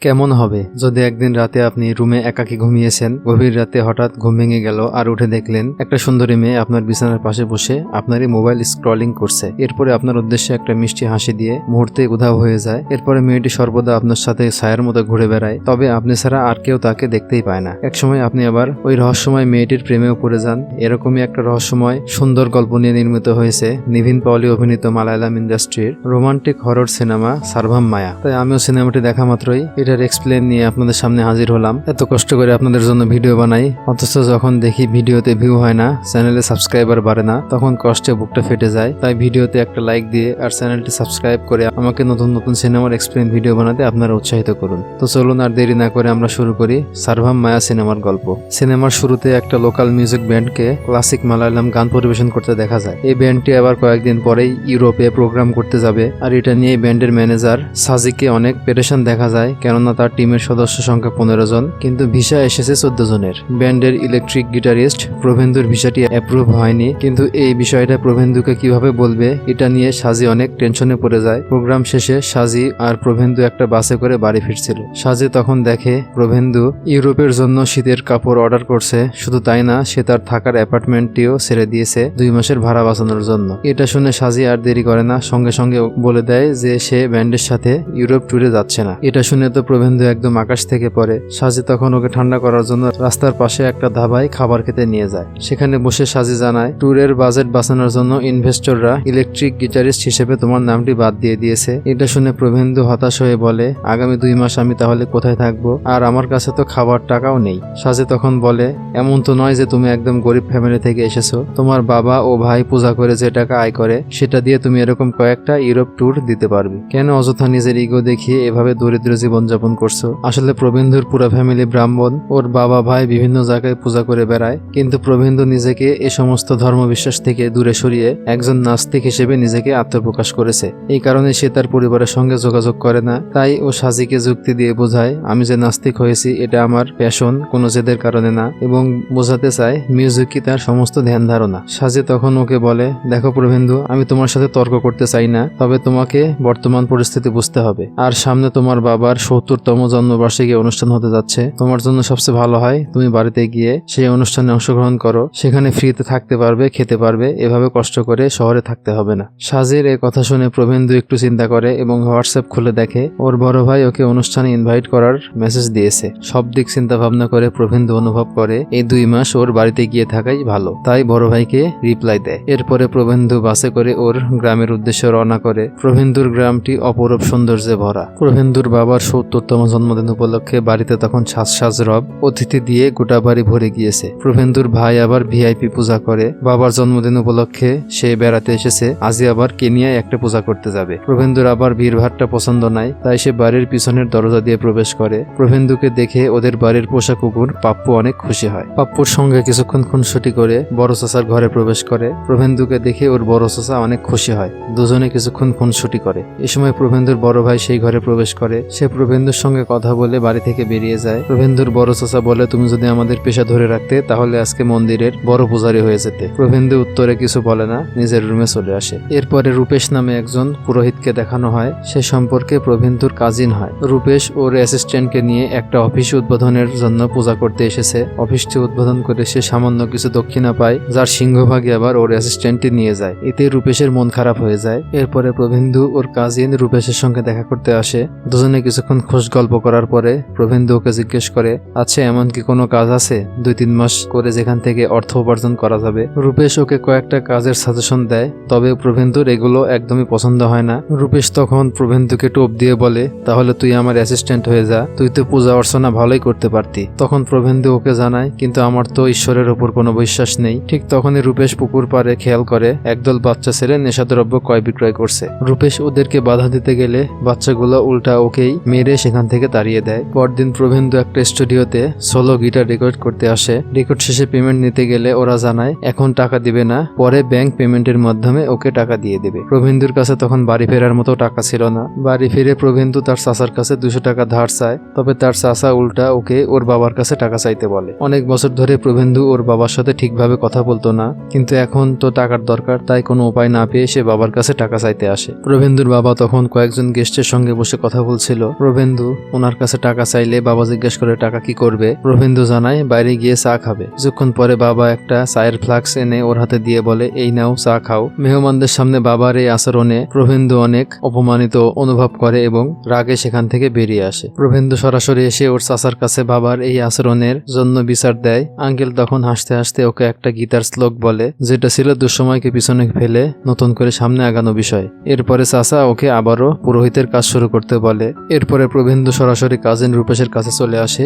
কেমন হবে যদি একদিন রাতে আপনি রুমে একাকী ঘুমিয়েছেন, গভীর রাতে হঠাৎ ঘুম ভেঙে গেল আর উঠে দেখলেন একটা সুন্দরী মেয়ে আপনার বিছানার পাশে বসে আপনারই মোবাইল স্ক্রলিং করছে। এরপরে আপনার উদ্দেশ্যে একটা মিষ্টি হাসি দিয়ে মুহূর্তে উধাও হয়ে যায়। এরপরে মেয়েটি সর্বদা আপনার সাথে ছায়ার মতো ঘুরে বেড়ায়, তবে আপনি ছাড়া আর কেউ তাকে দেখতেই পায় না। একসময় আপনি আবার ওই রহস্যময় মেয়েটির প্রেমেও পড়ে যান। এরকমই একটা রহস্যময় সুন্দর গল্প নিয়ে নির্মিত হয়েছে নিভিন পলি অভিনীত মালায়ালাম ইন্ডাস্ট্রির রোমান্টিক হরর সিনেমা সার্ভাম মায়া। তাই আমিও সিনেমাটি দেখা মাত্রই এটার এক্সপ্লেন নিয়ে আপনাদের সামনে হাজির হলাম। এত কষ্ট করে আপনাদের জন্য ভিডিও বানাই, অথচ যখন দেখি ভিডিওতে ভিউ হয় না, চ্যানেলে সাবস্ক্রাইবার বাড়ে না, তখন কষ্টে বুকটা ফেটে যায়। তাই ভিডিওতে একটা লাইক দিয়ে আর চ্যানেলটি সাবস্ক্রাইব করে আমাকে নতুন নতুন সিনেমার এক্সপ্লেন ভিডিও বানাতে আপনারা উৎসাহিত করুন। তো চলুন আর দেরি না করে আমরা শুরু করি সার্ভাম মায়া সিনেমার গল্প। সিনেমার শুরুতে একটা লোকাল মিউজিক ব্যান্ডকে ক্লাসিক মালায়ালাম গান পরিবেশন করতে দেখা যায়। এই ব্যান্ডটি আবার কয়েকদিন পরেই ইউরোপে প্রোগ্রাম করতে যাবে, আর এটা নিয়ে ব্যান্ডের ম্যানেজার সাজিকে অনেক পেরেশান দেখা যায়, কেননা তার টিমের সদস্য সংখ্যা 15 জন, কিন্তু ভিসা এসেছে 14 জনের। ব্যান্ডের ইলেকট্রিক গিটারিস্ট প্রভেন্দুর ভিসাটি অ্যাপ্রুভ হয়নি, কিন্তু এই বিষয়টা প্রভেন্দুকে কিভাবে বলবে এটা নিয়ে সাজি অনেক টেনশনে পড়ে যায়। প্রোগ্রাম শেষে সাজি আর প্রভেন্দু একটা বাসে করে বাড়ি ফিরছিল। সাজি তখন দেখে প্রভেন্দু ইউরোপের জন্য শীতের কাপড় অর্ডার করছে। শুধু তাই না, সে তার থাকার অ্যাপার্টমেন্টটিও ছেড়ে দিয়েছে 2 মাসের ভাড়া বাঁচানোর জন্য। এটা শুনে সাজি আর দেরি করে না, সঙ্গে সঙ্গে বলে দেয় যে সে ব্যান্ডের সাথে ইউরোপ ট্যুরে যাচ্ছে না। এটা শুনে তো প্রভেন্দু একদম আকাশ থেকে পড়ে। সাজি তখন ওকে ঠান্ডা করার জন্য রাস্তার পাশে একটা ধাবায় খাবার খেতে নিয়ে যায়। সেখানে বসে সাজি জানায়, ট্যুরের বাজেট বাঁচানোর জন্য ইনভেস্টররা ইলেকট্রিক গিটারিস্ট হিসেবে তোমার নামটি বাদ দিয়ে দিয়েছে। এটা শুনে প্রভেন্দু হতাশ হয়ে বলে, আগামী 2 মাস আমি তাহলে কোথায় থাকবো? আর আমার কাছে তো খাবার টাকাও নেই। সাজি তখন বলে, এমন তো নয় যে তুমি একদম গরিব ফ্যামিলি থেকে এসেছো। তোমার বাবা ও ভাই পূজা করে যে টাকা আয় করে সেটা দিয়ে তুমি এরকম কয়েকটা ইউরোপ ট্যুর দিতে পারবে। কেন অযথা নিজের ইগো দেখিয়ে এভাবে দরিদ্র জীবনযাপন করছো? আসলে প্রভেন্দুর পুরো ফ্যামিলি ব্রাহ্মণ, ওর বাবা ভাই বিভিন্ন জায়গায় পূজা করে বেড়ায়, কিন্তু প্রভেন্দু নিজেকে এ সমস্ত ধর্মবিশ্বাস থেকে দূরে সরিয়ে একজন নাস্তিক হিসেবে নিজেকে আত্মপ্রকাশ করেছে। এই কারণে সে তার পরিবারের সঙ্গে যোগাযোগ করে না। তাই ও সাজিকে যুক্তি দিয়ে বোঝায়, আমি যে নাস্তিক হয়েছি এটা আমার প্যাশন, কোনো জেদের কারণে না, এবং বোঝাতে চায় মিউজিকই তার সমস্ত ধ্যান ধারণা। সাজি তখন ওকে বলে, দেখো প্রভেন্দু, আমি তোমার সাথে তর্ক করতে চাই না, তবে তোমাকে বর্তমান পরিস্থিতি বুঝতে হবে। আর সামনে তোমার বাবার 70তম জন্মবার্ষিকী অনুষ্ঠান হতে যাচ্ছে। তোমার জন্য সবচেয়ে ভালো হয় তুমি বাড়িতে গিয়ে সেই অনুষ্ঠানে অংশগ্রহণ করো। সেখানে ফ্রিতে থাকতে পারবে, খেতে পারবে, এভাবে কষ্ট করে শহরে থাকতে হবে না। সাজির এই কথা শুনে প্রভেন্দু একটু চিন্তা করে এবং হোয়াটসঅ্যাপ খুলে দেখে ওর বড় ভাই ওকে অনুষ্ঠানে ইনভাইট করার মেসেজ দিয়েছে। সব দিক চিন্তা ভাবনা করে প্রভেন্দু অনুভব করে এই 2 মাস ওর বাড়িতে গিয়ে থাকাই ভালো। তাই বড় ভাইকে রিপ্লাই দেয়। এরপরে প্রভেন্দু বাসে করে ওর গ্রামের উদ্দেশ্যে রওনা করে। প্রভেন্দুর গ্রামটি অপরূপ সৌন্দর্যে ভরা। প্রভেন্দুর বাবার 70তম জন্মদিন উপলক্ষে বাড়িতে তখন সাজ রব অতিথি দিয়ে গোটা বাড়ি ভরে গিয়েছে। প্রভেন্দুর ভাই আবার ভিআইপি পূজা করে। বাবার জন্মদিন উপলক্ষে সে বেড়াতে এসেছে, আজই আবার কেনিয়ায় একটা পূজা করতে যাবে। প্রভেন্দুর আবার ভিড়ভাড়টা পছন্দ নাই, তাই সে বাড়ির পিছনের দরজা দিয়ে প্রবেশ করে। প্রভেন্দুকে দেখে ওদের বাড়ির পোষা কুকুর পাপ্পু অনেক খুশি হয়। পাপ্পুর সঙ্গে কিছুক্ষণ খুনসুটি করে বড় চাচার ঘরে প্রবেশ করে। প্রভেন্দুকে দেখে ওর বড় চাচা অনেক খুশি হয়। দুজনে কিছুক্ষণ খুনসুটি করে। এ সময় প্রভেন্দুর বড় ভাই সেই ঘরে প্রবেশ করে। সে প্রভেন্দুর সঙ্গে কথা বলে বাড়ি থেকে বেরিয়ে যায়। প্রভেন্দুর বড় চাচা বলে, তুমি যদি আমাদের পেশা ধরে রাখতে তাহলে আজকে মন্দিরের বড় পূজারী হয়ে যেতে। প্রভেন্দু উত্তরে কিছু বলে না, নিজের রুমে চলে আসে। এরপরে রূপেশ নামে একজন পুরোহিতকে দেখানো হয়। সে সম্পর্কে প্রভেন্দুর কাজিন হয়। রূপেশ ওর অ্যাসিস্ট্যান্টকে নিয়ে একটা অফিস উদ্বোধনের জন্য পূজা করতে এসেছে। অফিসটি উদ্বোধন করে সে সামান্য কিছু দক্ষিণা পায়, যার সিংহভাগই আবার ওর অ্যাসিস্ট্যান্টটি নিয়ে যায়। এতে রূপেশের মন খারাপ হয়ে যায়। এরপরে প্রভেন্দু ওর কাজিন রূপেশের সঙ্গে দেখা করতে আসে। দুজনে কিছুক্ষণ খোশ গল্প করার পরে প্রভেন্দু ওকে জিজ্ঞেস করে, আচ্ছা এমন কি কোনো কাজ আছে 2-3 মাস করে যেখান থেকে অর্থ উপার্জন করা যাবে? রূপেশ ওকে কয়েকটা কাজের সাজেশন দেয়, তবে প্রভেন্দুর এগুলো একদমই পছন্দ হয় না। রূপেশ তখন প্রভেন্দুকে টোপ দিয়ে বলে, তাহলে তুই আমার অ্যাসিস্ট্যান্ট হয়ে যা, তুই তো পূজা অর্চনা ভালোই করতে পারতি। তখন প্রভেন্দু ওকে জানায়, কিন্তু আমার তো ঈশ্বরের ওপর কোনো বিশ্বাস নেই। ঠিক তখনই রূপেশ পুকুর পাড়ে খেয়াল করে একদল বাচ্চা ছেলে নেশাদ্রব্য ক্রয় বিক্রয় করছে। রূপেশ ওদেরকে বাধা দিতে গেলে বাচ্চাগুলো উল্টা ওকেই মেরে সেখান থেকে তাড়িয়ে দেয়। পরদিন প্রভেন্দু একটা স্টুডিওতে সোলো গিটার রেকর্ড করতে আসে। রেকর্ড শেষে পেমেন্ট নিতে গেলে ওরা জানায় এখন টাকা দিবে না, পরে ব্যাংক পেমেন্টের মাধ্যমে ওকে টাকা দিয়ে দেবে। প্রভেন্দুর কাছে তখন বাড়ি ফেরার মতো টাকা ছিল না। বাড়ি ফিরে প্রভেন্দু তার চাচার কাছে 200 টাকা ধার চায়, তবে তার চাচা উল্টা ওকে ওর বাবার কাছে টাকা চাইতে বলে। অনেক বছর ধরে প্রভেন্দু ওর বাবার সাথে ঠিকভাবে কথা বলতো না, কিন্তু এখন তো টাকার দরকার, তাই কোনো উপায় না পেয়ে সে বাবার কাছে টাকা চাইতে আসে। প্রভেন্দুর বাবা তখন কয়েকজন গেস্টের সঙ্গে বসে কথা বলছিল। প্রভেন্দু প্রভেন্দু ওনার কাছে টাকা চাইলে বাবা জিজ্ঞেস করে টাকা কি করবে। প্রভেন্দু জানায় বাইরে গিয়ে চা খাবে। কিছুক্ষণ পরে বাবা একটা চায়ের ফ্লাক্স এনে ওর হাতে দিয়ে বলে, এই নাও চা খাও। মেহমানদের সামনে বাবার এই আচরণে প্রভেন্দু অনেক অপমানিত অনুভব করে এবং রাগে সেখান থেকে বেরিয়ে আসে। প্রভেন্দু সরাসরি এসে ওর চাচার কাছে বাবার এই আচরণের জন্য বিচার দেয়। আঙ্কেল তখন হাসতে হাসতে ওকে একটা গীতার শ্লোক বলে, যেটা ছিল দুঃসময়কে পিছনে ফেলে নতুন করে সামনে আগানো বিষয়। এরপরে চাচা ওকে আবারও পুরোহিতের কাজ শুরু করতে বলে। এরপরে প্রভেন্দু সরাসরি কাজিন রূপেশের কাছে চলে আসে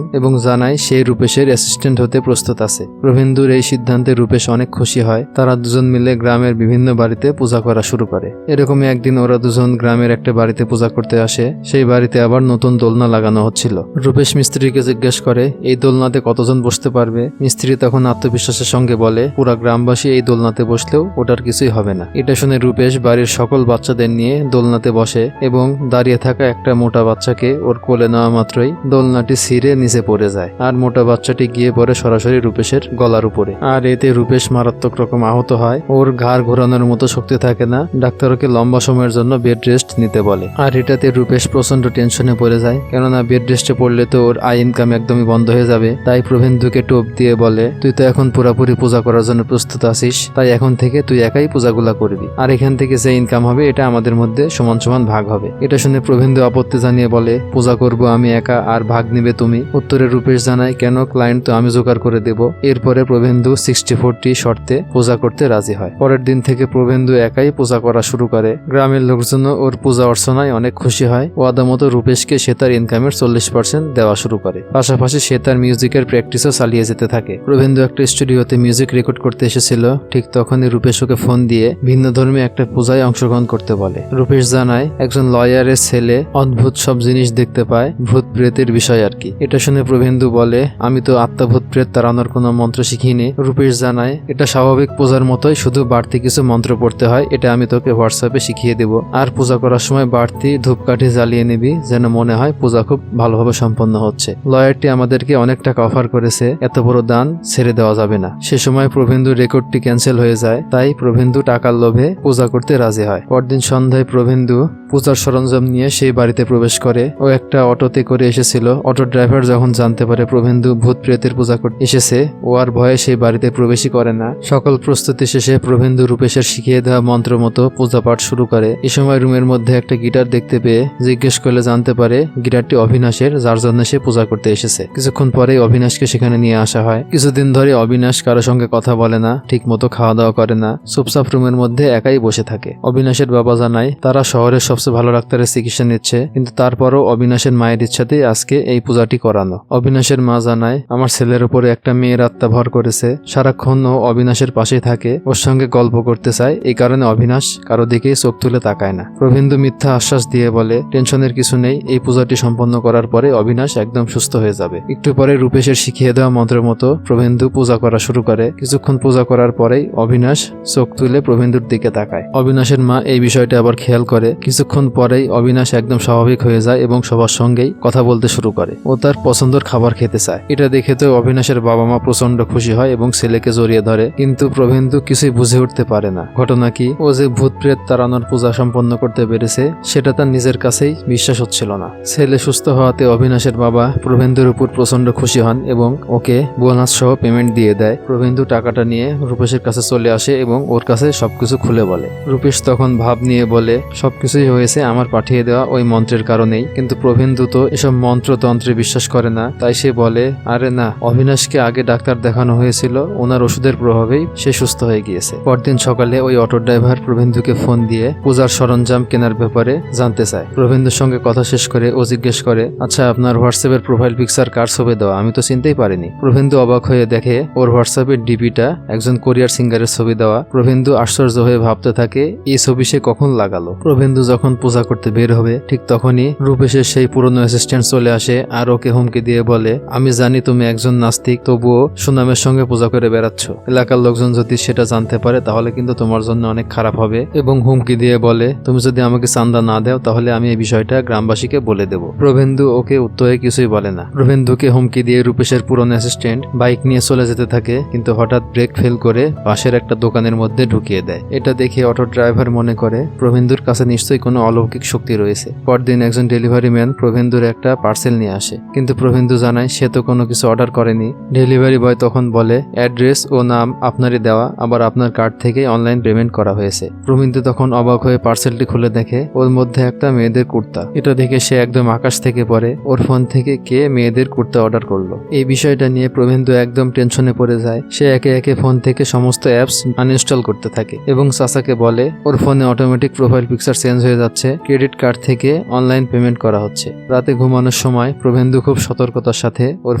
এবং জানায় সে রূপেশের অ্যাসিস্ট্যান্ট হতে প্রস্তুত আছে। প্রভেন্দুর এই সিদ্ধান্তে রূপেশ অনেক খুশি হয়। তারা দুজন মিলে গ্রামের বিভিন্ন বাড়িতে পূজা করা শুরু করে। এরকমই একদিন ওরা দুজন গ্রামের একটা বাড়িতে পূজা করতে আসে। সেই বাড়িতে আবার নতুন দোলনা লাগানো হচ্ছিল। রূপেশ মিস্ত্রিকে জিজ্ঞেস করে, এই দোলনাতে কতজন বসতে পারবে? মিস্ত্রি তখন আত্মবিশ্বাসের সঙ্গে বলে, পুরা গ্রামবাসী এই দোলনাতে বসলেও ওটার কিছুই হবে না। এটা শুনে রূপেশ বাড়ির সকল বাচ্চাদের নিয়ে দোলনাতে বসে এবং দাঁড়িয়ে থাকা একটা মোটা বাচ্চাকে ওর কোলে নেওয়া মাত্রই দোলনাটি ছিঁড়ে নিচে পড়ে যায় আর মোটা বাচ্চাটি গিয়ে পড়ে সরাসরি রূপেশের গলার উপরে। আর এতে রূপেশ মারাত্মক রকম আহত হয়। ওর ঘাড় ঘোরানোর মতো শক্তি থাকে না। ডাক্তার ওকে লম্বা সময়ের জন্য বেড রেস্ট নিতে বলে। আর এটাতে রূপেশ প্রচন্ড টেনশনে পড়ে যায়, কেননা বেড রেস্টে পড়লে তো ওর আয় ইনকাম একদমই বন্ধ হয়ে যাবে। তাই প্রভেন্দুকে টোপ দিয়ে বলে, তুই তো এখন পুরাপুরি পূজা করার জন্য প্রস্তুত আছিস, তাই এখন থেকে তুই একাই পূজাগুলা করবি। আর এখান থেকে যে ইনকাম হবে এটা আমাদের মধ্যে সমান সমান ভাগ হবে। এটা শুনে প্রভেন্দু আপত্তি জানিয়ে বলে, পূজা করব আমি একা আর ভাগ নিবে তুমি? উত্তরে রূপেশ জানায়, কেন, ক্লায়েন্ট তো আমি জোগাড় করে দেব। এরপরে প্রভেন্দু 60-40 শর্তে পূজা করতে রাজি হয়। পরের দিন থেকে প্রভেন্দু একাই পূজা করা শুরু করে। গ্রামের লোকজন ওর পূজা অর্চনায় অনেক খুশি হয়। ওয়াদা মতো রূপেশকে সে তার ইনকামের 40% দেওয়া শুরু করে। পাশাপাশি সে তার মিউজিকের প্র্যাকটিসও চালিয়ে যেতে থাকে। প্রভেন্দু একটা স্টুডিওতে মিউজিক রেকর্ড করতে এসেছিল। ঠিক তখনই রূপেশ ওকে ফোন দিয়ে ভিন্ন ধর্মী একটা পূজায় অংশগ্রহণ করতে বলে। রূপেশ জানায়, একজন লয়ারের ছেলে অদ্ভুত সব জিনিস দেখতে পায়, ভূত প্রেতের বিষয় আর কি। এটা শুনে প্রভেন্দু বলে, আমি তো আত্মাভূত প্রেত তাড়ানোর কোনো মন্ত্র শিখিনি। রূপেশ জানায়, এটা স্বাভাবিক পূজার মতোই, শুধু বাড়তি কিছু মন্ত্র পড়তে হয়। এটা আমি তোকে হোয়াটসঅ্যাপে শিখিয়ে দেব। আর পূজা করার সময় বাড়তি ধূপকাঠি জ্বালিয়ে নিবি, যেন মনে হয় পূজা খুব ভালোভাবে সম্পন্ন হচ্ছে। লয়ারটি আমাদেরকে অনেক টাকা অফার করেছে, এত বড় দান ছেড়ে দেওয়া যাবে না। সে সময় প্রভেন্দুর রেকর্ডটি ক্যান্সেল হয়ে যায়। তাই প্রভেন্দু টাকার লোভে পূজা করতে রাজি হয়। পরদিন সন্ধ্যায় প্রভেন্দু পূজার সরঞ্জাম নিয়ে সেই বাড়িতে প্রবেশ করে। ও একটা অটোতে করে এসেছিল। অটো ড্রাইভার যখন জানতে পারে প্রভেন্দু ভূত প্রেতের পূজা করতে এসেছে, ও আর ভয়ে সেই বাড়িতে প্রবেশই করে না। সকল প্রস্তুতি শেষে প্রভেন্দু রূপেশের শিখিয়ে দেওয়া মন্ত্র মতো পূজা পাঠ শুরু করে। এই সময় রুমের মধ্যে একটা গিটার দেখতে পেয়ে জিজ্ঞেস করলে জানতে পারে গিটারটি অবিনাশের, যার জন্য সে পূজা করতে এসেছে। কিছুক্ষণ পরে অবিনাশকে সেখানে নিয়ে আসা হয়। কিছুদিন ধরে অবিনাশ কারো সঙ্গে কথা বলে না, ঠিক মতো খাওয়া দাওয়া করে না, চুপচাপ রুমের মধ্যে একাই বসে থাকে। অবিনাশের বাবা জানায় তারা শহরের সবচেয়ে ভালো ডাক্তারের চিকিৎসা নিচ্ছে, কিন্তু তারপরও অবিনাশের মায়ের ইচ্ছাতেই আজকে এই পূজাটি করানো। অবিনাশের মা জানায়, আমার ছেলের উপরে একটা মেয়ের আত্মা ভর করেছে, সারাক্ষণ ও অবিনাশের পাশেই থাকে, ওর সঙ্গে গল্প করতে চায়, এই কারণে অবিনাশ কারো দিকেই চোখ তুলে তাকায় না। প্রভেন্দু মিথ্যা আশ্বাস দিয়ে বলে, টেনশনের কিছু নেই, এই পূজাটি সম্পন্ন করার পরে অবিনাশ একদম সুস্থ হয়ে যাবে। একটু পরে রূপেশের শিখিয়ে দেওয়া মন্ত্রের মতো প্রভেন্দু পূজা করা শুরু করে। কিছুক্ষণ পূজা করার পরেই অবিনাশ চোখ তুলে প্রভেন্দুর দিকে তাকায়। অবিনাশের মা এই বিষয়টা আবার খেয়াল করে। কিছুক্ষণ পরেই অবিনাশ একদম স্বাভাবিক হয়ে যায় এবং সবার সঙ্গেই কথা বলতে শুরু করে। ও তার পছন্দের খাবার খেতে চায়। এটা দেখে তো অবিনাশের বাবা মা প্রচন্ড খুশি হয় এবং ছেলেকে জড়িয়ে ধরে, কিন্তু প্রভেন্দু কিছুই বুঝে উঠতে পারে না ঘটনা কি। ও যে ভূত প্রেত তাড়ানোর পূজা সম্পন্ন করতে পেরেছে সেটা তার নিজের কাছেই বিশ্বাস হচ্ছিল না। ছেলে সুস্থ হওয়াতে অবিনাশের বাবা প্রভেন্দুর উপর প্রচন্ড খুশি হন এবং ওকে বোনাস সহ পেমেন্ট দিয়ে দেয়। প্রভেন্দু টাকাটা নিয়ে রূপেশের কাছে চলে আসে এবং ওর কাছে সবকিছু খুলে বলে। রূপেশ তখন ভাব নিয়ে বলে, সবকিছুই হয়েছে আমার পাঠিয়ে দেওয়া ওই মন্ত্রের কারণেই। কিন্তু প্রভেন্দু তো এসব মন্ত্রতন্ত্রে বিশ্বাস করে না। তাই সে বলে, আরে না, অবিনাশকে আগে ডাক্তার দেখানো হয়েছিল, ওনার ওষুধের প্রভাবেই সে সুস্থ হয়ে গিয়েছে। পরদিন সকালে ওই অটো ড্রাইভার প্রভেন্দুকে ফোন দিয়ে পূজার সরঞ্জাম কেনার ব্যাপারে জানতে চায়। প্রভেন্দুর সঙ্গে কথা শেষ করে ও জিজ্ঞেস করে, আচ্ছা আপনার হোয়াটসঅ্যাপের প্রোফাইল পিকচার কার ছবি দেওয়া? আমি তো চিনতেই পারিনি। প্রভেন্দু অবাক হয়ে দেখে ওর হোয়াটসঅ্যাপের ডিপিটা একজন কোরিয়ার সিঙ্গারের ছবি দেওয়া। প্রভেন্দু আশ্চর্য হয়ে ভাবতে থাকে এই ছবি সে কখন লাগালো। প্রভেন্দু যখন পূজা করতে বের হবে ঠিক তখনই রূপেশের সেই পুরনো অ্যাসিস্ট্যান্ট চলে আসে আর ওকে হুমকি দিয়ে বলে, আমি জানি তুমি একজন নাস্তিক, তবুও সুনামের সঙ্গে পূজা করে বেড়াচ্ছ। এলাকার লোকজন যদি সেটা জানতে পারে তাহলে কিন্তু তোমার জন্য অনেক খারাপ হবে। এবং হুমকি দিয়ে বলে, তুমি যদি আমাকে চান্দা না দাও তাহলে আমি এই বিষয়টা গ্রামবাসীকে বলে দেব। প্রভেন্দু ওকে উত্তরে কিছুই বলে না। প্রভেন্দুকে হুমকি দিয়ে রূপেশের পুরনো অ্যাসিস্ট্যান্ট বাইক নিয়ে চলে যেতে থাকে, কিন্তু হঠাৎ ব্রেক ফেল করে পাশের একটা দোকানের মধ্যে ঢুকিয়ে দেয়। এটা দেখে অটো ড্রাইভার মনে করে প্রভেন্দুর কাছে নিশ্চয়ই কোনো অলৌকিক শক্তি রয়েছে। পরদিন একজন ডেলিভারি ম্যান প্রভেন্দুর একটা পার্সেল নিয়ে আসে, কিন্তু প্রভেন্দু জানায় সে তো কোনো কিছু অর্ডার করেনি। ডেলিভারি বয় তখন বলে অ্যাড্রেস ও নাম আপনারই দেওয়া, আবার আপনার কার্ড থেকে অনলাইন পেমেন্ট করা হয়েছে। প্রভেন্দু তখন অবাক হয়ে পার্সেলটি খুলে দেখে ওর মধ্যে একটা মেয়েদের কুর্তা। এটা দেখে সে একদম আকাশ থেকে পড়ে, ওর ফোন থেকে কে মেয়েদের কুর্তা অর্ডার করলো। এই বিষয়টা নিয়ে প্রভেন্দু একদম টেনশনে পড়ে যায়। সে একে একে ফোন থেকে সমস্ত অ্যাপস আনইনস্টল করতে থাকে এবং চাচাকে বলে ওর ফোনে অটোমেটিক প্রোফাইল পিকচার চেঞ্জ হয়ে যাচ্ছে, ক্রেডিট কার্ড থেকে অনলাইন পেমেন্ট করা হচ্ছে। রাতে ঘুমানোর সময় প্রভেন্দু খুব সতর্কতার সাথে ওর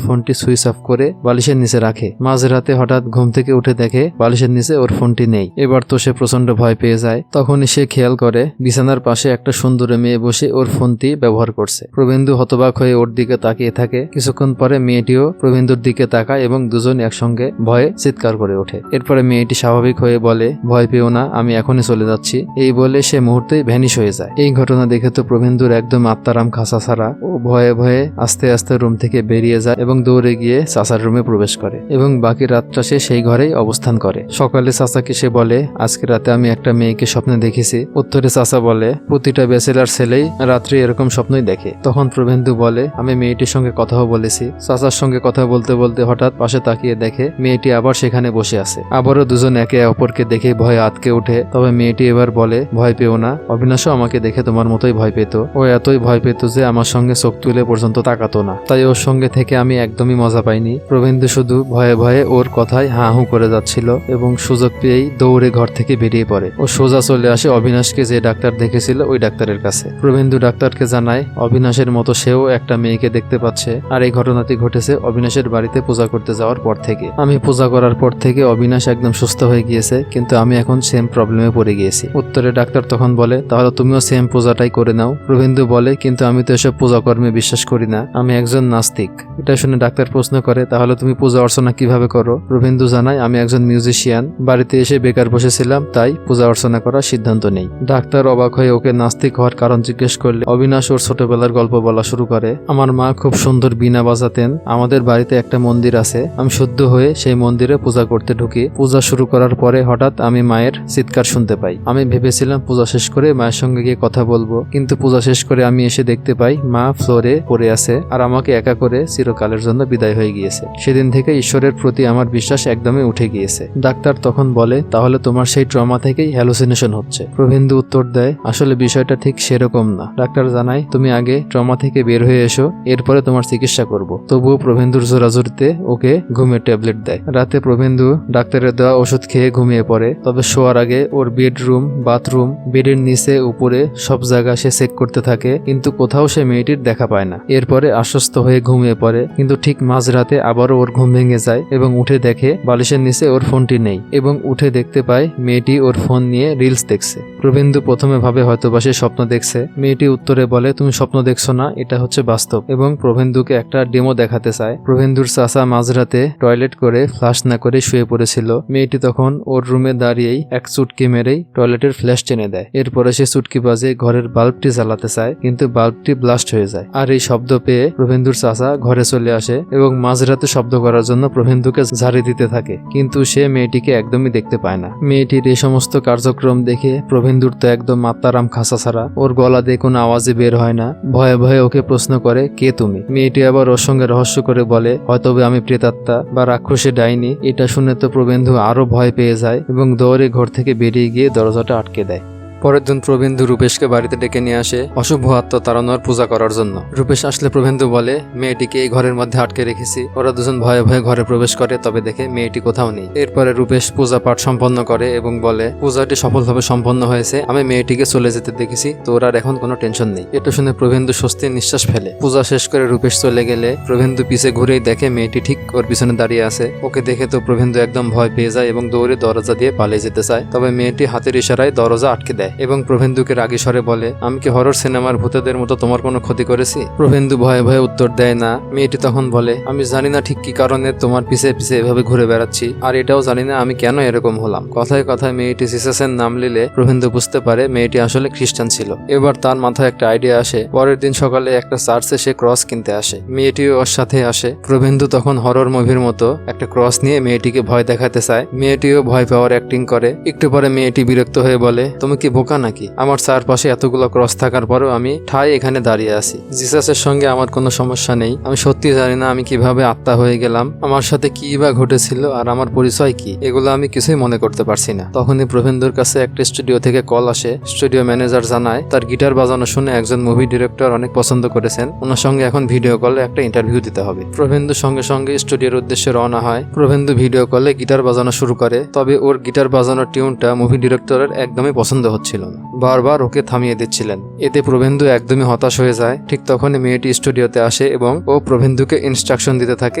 ফোনটি সুইচ অফ করে বালিশের নিচে রাখে। মাঝরাতে হঠাৎ ঘুম থেকে উঠে দেখে বালিশের নিচে ওর ফোনটি নেই। এবার তো সে প্রচন্ড ভয় পেয়ে যায়। তখনই সে খেয়াল করে বিছানার পাশে একটা সুন্দর মেয়ে বসে ওর ফোনটি ব্যবহার করছে। প্রভেন্দু হতবাক হয়ে ওর দিকে তাকিয়ে থাকে। কিছুক্ষণ পরে মেয়েটিও প্রভেন্দুর দিকে তাকায় এবং দুজন একসঙ্গে ভয়ে চিৎকার করে ওঠে। এরপরে মেয়েটি স্বাভাবিক হয়ে বলে ভয় পেও না, আমি এখনই চলে যাচ্ছি। এই বলে সে মুহূর্তেই ভ্যানিশ হয়ে যায়। এই ঘটনা দেখে তো প্রভেন্দুর একদম আত্মারাম খাসা ছাড়া। ও ভয়ে ভয়ে আস্তে আস্তে রুম থেকে বেরিয়ে যায় এবং দৌড়ে গিয়ে চাচার রুমে প্রবেশ করে এবং বাকি রাতটা সে সেই ঘরেই অবস্থান করে। সকালে চাচাকে সে বলে আজকে রাতে আমি একটা মেয়েকে স্বপ্নে দেখেছি। উত্তরে চাচা বলে প্রতিটা ব্যাচেলার ছেলেই রাত্রে এরকম স্বপ্নই দেখে। তখন প্রভেন্দু বলে আমি মেয়েটির সঙ্গে কথাও বলেছি। চাচার সঙ্গে কথা বলতে বলতে হঠাৎ পাশে তাকিয়ে দেখে মেয়েটি আবার সেখানে বসে আছে। আবারও দুজন একে অপরকে দেখে ভয়ে আটকে ওঠে। তবে মেয়েটি এবার বলে ভয় পেও না, অবিনাশও আমাকে দেখে তোমার মতোই ভয় পেত। ও এতই ভয় পেত যে আমার সঙ্গে চোখ তুলে পর্যন্ত তাকাতো না, তাই ওর সঙ্গে থেকে আমি একদমই মজা পাইনি। প্রভেন্দু শুধু ভয়ে ভয়ে ওর কথায় হাঁ হু করে যাচ্ছিল এবং সুযোগ পেয়েই দৌড়ে ঘর থেকে বেরিয়ে পড়ে। ও সোজা চলে আসে অবিনাশকে যে ডাক্তার দেখেছিল ওই ডাক্তারের কাছে। প্রভেন্দু ডাক্তারকে জানায় অবিনাশের মতো সেও একটা মেয়েকে দেখতে পাচ্ছে, আর এই ঘটনাটি ঘটেছে অবিনাশের বাড়িতে পূজা করতে যাওয়ার পর থেকে। আমি পূজা করার পর থেকে অবিনাশ একদম সুস্থ হয়ে গিয়েছে, কিন্তু আমি এখন সেম প্রবলেমে পড়ে গিয়েছি। উত্তরে ডাক্তার তখন বলে তাহলে তুমিও সেম পূজাটাই করে নাও। প্রভেন্দু বলে কিন্তু আমি তো এসব পূজা কর্মে বিশ্বাস করি না, আমি একজন নাস্তিক। এটা শুনে ডাক্তার প্রশ্ন করে তাহলে তুমি পূজা অর্চনা কিভাবে করো? প্রভেন্দু জানায় আমি একজন মিউজিশিয়ান, বাড়িতে এসে বেকার বসেছিলাম, তাই পূজা অর্চনা করার সিদ্ধান্ত নেই। ডাক্তার অবাক হয়ে ওকে নাস্তিক হওয়ার কারণ জিজ্ঞেস করলে অবিনাশ ওর ছোটবেলার গল্প বলা শুরু করে। আমার মা খুব সুন্দর বীণা বাজাতেন, আমাদের বাড়িতে একটা মন্দির আছে, আমি শুদ্ধ হয়ে সেই মন্দিরে পূজা করতে ঢুকি। পূজা শুরু করার পরে হঠাৎ আমি মায়ের চিৎকার শুনতে পাই। আমি ভেবেছিলাম পূজা শেষ করে মায়ের সঙ্গে গিয়ে কথা বলবো, কিন্তু পূজা শেষ করে আমি এসে দেখতে পাই মা ফ্লোরে পড়ে আছে আর আমাকে একা করে চিরকালের জন্য বিদায় হয়ে গিয়েছে। সেদিন থেকে ঈশ্বরের প্রতি আমার বিশ্বাস একদমই উঠে গিয়েছে। ডাক্তার তখন বলে তাহলে তোমার সেই ট্রমা থেকেই হ্যালুসিনেশন হচ্ছে। প্রভেন্দু উত্তর দেয় আসলে বিষয়টা ঠিক সেরকম না। ডাক্তার জানায় তুমি আগে ট্রমা থেকে বের হয়ে এসো, এরপরে তোমার চিকিৎসা করব। তবুও প্রভেন্দুর জোরাজুরিতে ওকে ঘুমের ট্যাবলেট দেয়। রাতে প্রভেন্দু ডাক্তারের দেওয়া ওষুধ খেয়ে ঘুমিয়ে পড়ে। তবে শোয়ার আগে ওর বেডরুম, বাথরুম, বেডের নিচে, উপরে সব জায়গা সে চেক করতে থাকে, কিন্তু কোথাও সে মেয়েটির দেখা পায় না। এরপরে আশ্বস্ত হয়ে ঘুমিয়ে পড়ে, কিন্তু ঠিক মাঝরাতে আবারও ওর ঘুম ভেঙে যায় এবং উঠে দেখে বালিশের নিচে ওর ফোনটি নেই এবং উঠে দেখতে পায় মেয়েটি ওর ফোন নিয়ে রিলস দেখছে। প্রভেন্দু প্রথমে ভাবে হয়তোবা সে স্বপ্ন দেখছে। মেয়েটি উত্তরে বলে তুমি স্বপ্ন দেখছো না, এটা হচ্ছে বাস্তব, এবং প্রভেন্দুকে একটা ডেমো দেখাতে চায়। প্রভেন্দুর চাচা মাঝরাতে টয়লেট করে ফ্লাশ না করে শুয়ে পড়েছিল। মেয়েটি তখন ওর রুমে দাঁড়িয়েই এক চুটকি মেরেই টয়লেটের ফ্ল্যাশ টেনে দেয়। এরপরে সে চুটকি বাজে ঘরের বাল্বটি জ্বালাতে চায়, কিন্তু বাল্বটি ব্লাস্ট হয়ে যায়। আর এই শব্দ পেয়ে প্রভেন্দুর চাচা ঘরে চলে আসে এবং মাঝরাতে শব্দ করার জন্য প্রভেন্দুকে ঝাড়ি দিতে থাকে, কিন্তু সে মেয়েটিকে একদমই দেখতে পায় না। মেয়েটির এই সমস্ত কার্যক্রম দেখে প্রভেন্দুর তো একদম আত্মারাম খাসা ছাড়া। ওর গলা দিয়ে কোনো আওয়াজই বের হয় না। ভয়ে ভয়ে ওকে প্রশ্ন করে কে তুমি? মেয়েটি আবার ওর সঙ্গে রহস্য করে বলে হয়তো আমি প্রেতাত্মা বা রাক্ষসে ডাইনি। এটা শুনে তো প্রভেন্দু আরো ভয় পেয়ে যায় এবং দৌড়ে ঘর থেকে বেরিয়ে গিয়ে দরজাটা আটকে দেয়। পরের দিন প্রভেন্দু রূপেশকে বাড়িতে ডেকে নিয়ে আসে অশুভ আত্মা তাড়ানোর পূজা করার জন্য। রূপেশ আসলে প্রভেন্দু বলে মেয়েটিকে এই ঘরের মধ্যে আটকে রেখেছি। ওরা দুজন ভয়ে ভয়ে ঘরে প্রবেশ করে, তবে দেখে মেয়েটি কোথাও নেই। এরপরে রূপেশ পূজা পাঠ সম্পন্ন করে এবং বলে পূজাটি সফলভাবে সম্পন্ন হয়েছে, আমি মেয়েটিকে চলে যেতে দেখেছি, তো ওর আর এখন কোনো টেনশন নেই। এটা শুনে প্রভেন্দু স্বস্তির নিঃশ্বাস ফেলে। পূজা শেষ করে রূপেশ চলে গেলে প্রভেন্দু পিছে ঘুরেই দেখে মেয়েটি ঠিক ওর পিছনে দাঁড়িয়ে আছে। ওকে দেখে তো প্রভেন্দু একদম ভয় পেয়ে যায় এবং দৌড়ে দরজা দিয়ে পালিয়ে যেতে চায়, তবে মেয়েটি হাতের ইশারায় দরজা আটকে দেয় এবং প্রভেন্দুকে রাগী স্বরে বলে আমি কি হরর সিনেমার ভূতেদের মতো তোমার কোনো ক্ষতি করেছি? প্রভেন্দু ভয়ে ভয়ে উত্তর দেয় না। মেয়েটি তখন বলে আমি জানি না ঠিক কি কারণে তোমার পিছে পিছে এভাবে ঘুরে বেড়াচ্ছি, আর এটাও জানি না আমি কেন এরকম হলাম। কথায় কথায় মেয়েটি জিসাসের নাম নিলে প্রভেন্দু বুঝতে পারে মেয়েটি আসলে খ্রিস্টান ছিল। এবার তার মাথায় একটা আইডিয়া আসে। পরের দিন সকালে একটা চার্চে সে ক্রস কিনতে আসে। মেয়েটিও ওর সাথে আসে। প্রভেন্দু তখন হরর মুভির মতো একটা ক্রস নিয়ে মেয়েটিকে ভয় দেখাতে চায়। মেয়েটিও ভয় পাওয়ার অ্যাক্টিং করে। একটু পরে মেয়েটি বিরক্ত হয়ে বলে তুমি কি বোকা নাকি? আমার চারপাশে এতগুলো ক্রস থাকার পরেও আমি ঠাই এখানে দাঁড়িয়ে আছি। জিসাসের সঙ্গে আমার কোনো সমস্যা নেই। আমি সত্যি জানি না আমি কিভাবে আত্মা হয়ে গেলাম, আমার সাথে কি বা ঘটেছিল আর আমার পরিচয় কি, এগুলো আমি কিছুই মনে করতে পারছি না। তখনই প্রভেন্দুর কাছে একটা স্টুডিও থেকে কল আসে। স্টুডিও ম্যানেজার জানায় তার গিটার বাজানো শুনে একজন মুভি ডিরেক্টর অনেক পছন্দ করেছেন, ওনার সঙ্গে এখন ভিডিও কলে একটা ইন্টারভিউ দিতে হবে। প্রভেন্দু সঙ্গে সঙ্গে স্টুডিওর উদ্দেশ্যে রওনা হয়। প্রভেন্দু ভিডিও কলে গিটার বাজানো শুরু করে, তবে ওর গিটার বাজানোর টিউনটা মুভি ডিরেক্টরের একদমই পছন্দ হচ্ছিল না, বারবার ওকে থামিয়ে দিচ্ছিলেন। এতে প্রভেন্দু একদমই হতাশ হয়ে যায়। ঠিক তখনই মেয়েটি স্টুডিওতে আসে এবং ও প্রভেন্দুকে ইনস্ট্রাকশন দিতে থাকে